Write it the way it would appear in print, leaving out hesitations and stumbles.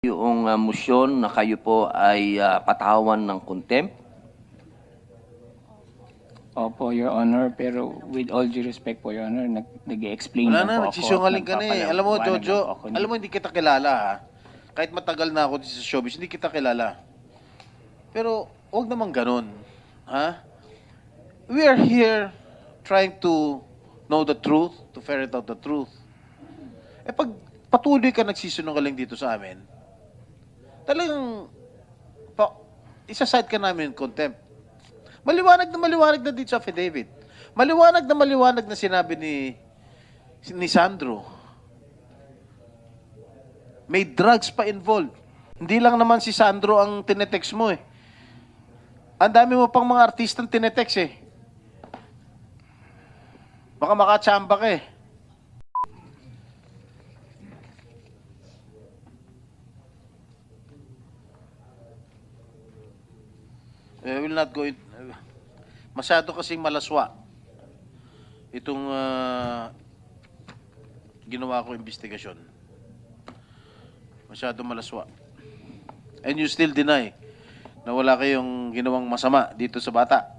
yung motion na kayo po ay patawan ng contempt. Opo, Your Honor, pero with all due respect po, Your Honor, nag-explain Wala lang po na, ako. nagsisungaling ka na eh. Alam mo, nagpapaliwanag Jojo, lang po ako. alam mo, hindi kita kilala ha. Kahit matagal na ako sa showbiz, hindi kita kilala. Pero, huwag naman ganun. Ha? We are here trying to know the truth, to ferret out the truth. Eh pag patuloy ka nagsisungaling dito sa amin, talagang isa-side ka namin in contempt. Maliwanag na dito sa affidavit. Maliwanag na sinabi ni Sandro. May drugs pa involved. Hindi lang naman si Sandro ang tinetext mo eh. Ang dami mo pang mga artistang tinetext eh. Baka makachamba ka eh. I will not go in. Masyado kasing malaswa itong ginawa ko investigasyon. Masyado malaswa. And you still deny na wala kayong ginawang masama dito sa bata.